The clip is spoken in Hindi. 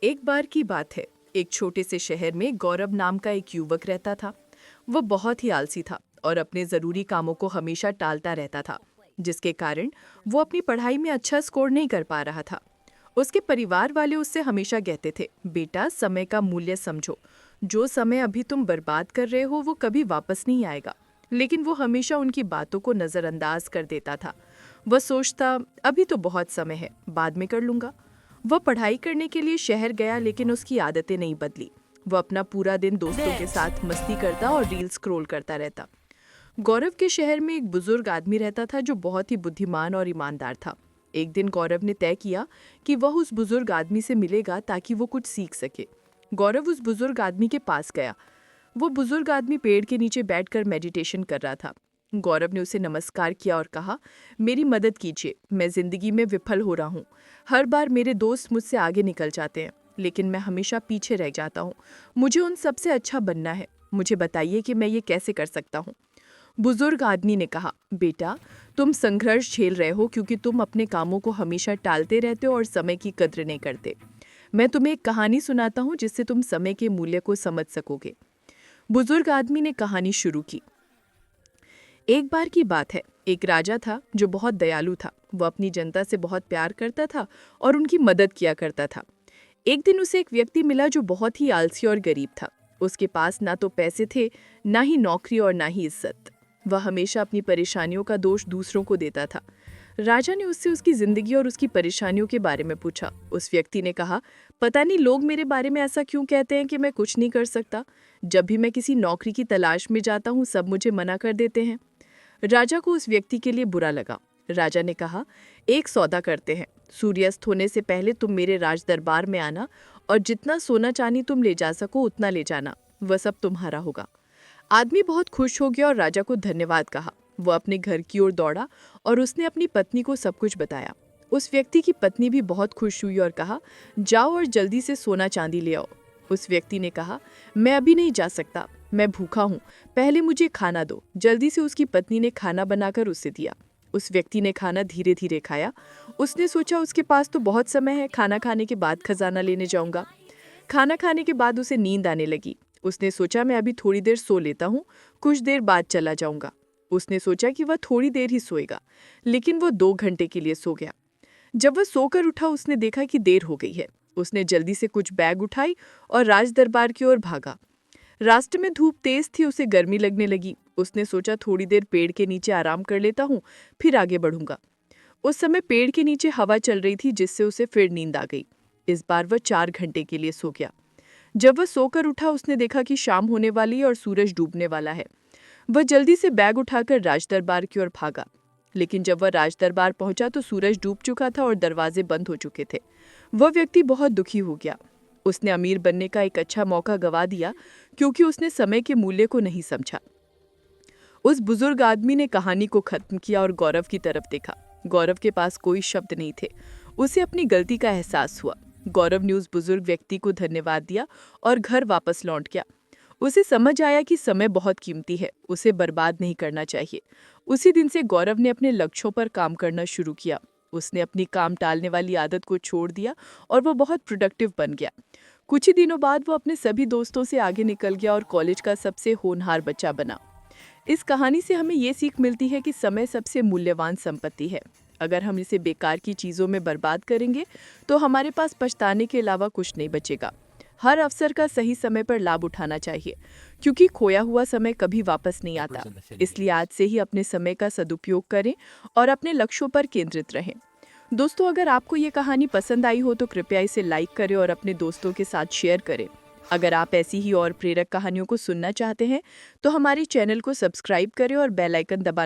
एक बार की बात है। एक छोटे से शहर में गौरव नाम का एक युवक रहता था। वह बहुत ही आलसी था और अपने जरूरी कामों को हमेशा टालता रहता था, जिसके कारण वो अपनी पढ़ाई में अच्छा स्कोर नहीं कर पा रहा था। उसके परिवार वाले उससे हमेशा कहते थे, बेटा समय का मूल्य समझो। जो समय अभी तुम बर्बाद कर रहे हो वो कभी वापस नहीं आएगा। लेकिन वो हमेशा उनकी बातों को नजरअंदाज कर देता था। वह सोचता, अभी तो बहुत समय है, बाद में कर लूंगा। वह पढ़ाई करने के लिए शहर गया, लेकिन उसकी आदतें नहीं बदली। वह अपना पूरा दिन दोस्तों के साथ मस्ती करता और रील स्क्रॉल करता रहता। गौरव के शहर में एक बुजुर्ग आदमी रहता था जो बहुत ही बुद्धिमान और ईमानदार था। एक दिन गौरव ने तय किया कि वह उस बुजुर्ग आदमी से मिलेगा ताकि वो कुछ सीख सके। गौरव उस बुजुर्ग आदमी के पास गया। वो बुजुर्ग आदमी पेड़ के नीचे बैठकर मेडिटेशन कर रहा था। गौरव ने उसे नमस्कार किया और कहा, मेरी मदद कीजिए, मैं जिंदगी में विफल हो रहा हूँ। हर बार मेरे दोस्त मुझसे आगे निकल जाते हैं, लेकिन मैं हमेशा पीछे रह जाता हूँ। मुझे उन सबसे अच्छा बनना है। मुझे बताइए कि मैं ये कैसे कर सकता हूँ। बुजुर्ग आदमी ने कहा, बेटा, तुम संघर्ष झेल रहे हो क्योंकि तुम अपने कामों को हमेशा टालते रहते हो और समय की कद्र नहीं करते। मैं तुम्हें एक कहानी सुनाता हूँ जिससे तुम समय के मूल्य को समझ सकोगे। बुजुर्ग आदमी ने कहानी शुरू की। एक बार की बात है। एक राजा था जो बहुत दयालु था। वह अपनी जनता से बहुत प्यार करता था और उनकी मदद किया करता था। एक दिन उसे एक व्यक्ति मिला जो बहुत ही आलसी और गरीब था। उसके पास ना तो पैसे थे, ना ही नौकरी और ना ही इज्जत। वह हमेशा अपनी परेशानियों का दोष दूसरों को देता था। राजा ने उससे उसकी जिंदगी और उसकी परेशानियों के बारे में पूछा। उस व्यक्ति ने कहा, पता नहीं लोग मेरे बारे में ऐसा क्यों कहते हैं कि मैं कुछ नहीं कर सकता। जब भी मैं किसी नौकरी की तलाश में जाता हूँ, सब मुझे मना कर देते हैं। राजा को उस व्यक्ति के लिए बुरा लगा। राजा ने कहा, एक सौदा करते हैं। सूर्यास्त होने से पहले तुम मेरे राज दरबार में आना और जितना सोना चांदी तुम ले जा सको उतना ले जाना। वह सब तुम्हारा होगा। आदमी बहुत खुश हो गया और राजा को धन्यवाद कहा। वह अपने घर की ओर दौड़ा और उसने अपनी पत्नी को सब कुछ बताया। उस व्यक्ति की पत्नी भी बहुत खुश हुई और कहा, जाओ और जल्दी से सोना चांदी ले आओ। उस व्यक्ति ने कहा, मैं अभी नहीं जा सकता, मैं भूखा हूँ, पहले मुझे खाना दो। जल्दी से उसकी पत्नी ने खाना बनाकर उसे दिया। उस व्यक्ति ने खाना धीरे धीरे खाया। उसने सोचा, उसके पास तो बहुत समय है, खाना खाने के बाद खजाना लेने जाऊंगा। खाना खाने के बाद उसे नींद आने लगी। उसने सोचा, मैं अभी थोड़ी देर सो लेता हूँ, कुछ देर बाद चला जाऊंगा। उसने सोचा कि वह थोड़ी देर ही सोएगा, लेकिन वह 2 घंटे के लिए सो गया। जब वह सोकर उठा, उसने देखा कि देर हो गई है। उसने जल्दी से कुछ बैग उठाई और राज दरबार की ओर भागा। रास्ते में धूप तेज थी, उसे गर्मी लगने लगी। उसने सोचा, थोड़ी देर पेड़ के नीचे आराम कर लेता हूँ, फिर आगे बढ़ूंगा। उस समय पेड़ के नीचे हवा चल रही थी, जिससे उसे फिर नींद आ गई। इस बार वह 4 घंटे के लिए सो गया। जब वह सोकर उठा, उसने देखा कि शाम होने वाली है और सूरज डूबने वाला है। वह जल्दी से बैग उठाकर राजदरबार की ओर भागा। लेकिन जब वह राजदरबार पहुंचा तो सूरज डूब चुका था और दरवाजे बंद हो चुके थे। वह व्यक्ति बहुत दुखी हो गया। उसने अमीर बनने का एक अच्छा मौका गंवा दिया क्योंकि उसने समय के मूल्य को नहीं समझा। उस बुजुर्ग आदमी ने कहानी को खत्म किया और गौरव की तरफ देखा। गौरव के पास कोई शब्द नहीं थे। उसे अपनी गलती का एहसास हुआ। गौरव ने उस बुजुर्ग व्यक्ति को धन्यवाद दिया और घर वापस लौट गया। उसे समझ आया कि समय बहुत कीमती है, उसे बर्बाद नहीं करना चाहिए। उसी दिन से गौरव ने अपने लक्ष्यों पर काम करना शुरू किया। उसने अपनी काम टालने वाली आदत को छोड़ दिया और वो बहुत प्रोडक्टिव बन गया। कुछ ही दिनों बाद वो अपने सभी दोस्तों से आगे निकल गया और कॉलेज का सबसे होनहार बच्चा बना। इस कहानी से हमें ये सीख मिलती है कि समय सबसे मूल्यवान संपत्ति है। अगर हम इसे बेकार की चीज़ों में बर्बाद करेंगे तो हमारे पास पछताने के अलावा कुछ नहीं बचेगा। हर अवसर का सही समय पर लाभ उठाना चाहिए, क्योंकि खोया हुआ समय कभी वापस नहीं आता। इसलिए आज से ही अपने समय का सदुपयोग करें और अपने लक्ष्यों पर केंद्रित रहें। दोस्तों, अगर आपको ये कहानी पसंद आई हो तो कृपया इसे लाइक करें और अपने दोस्तों के साथ शेयर करें। अगर आप ऐसी ही और प्रेरक कहानियों को सुनना चाहते हैं तो हमारे चैनल को सब्सक्राइब करें और बेल आइकन दबाना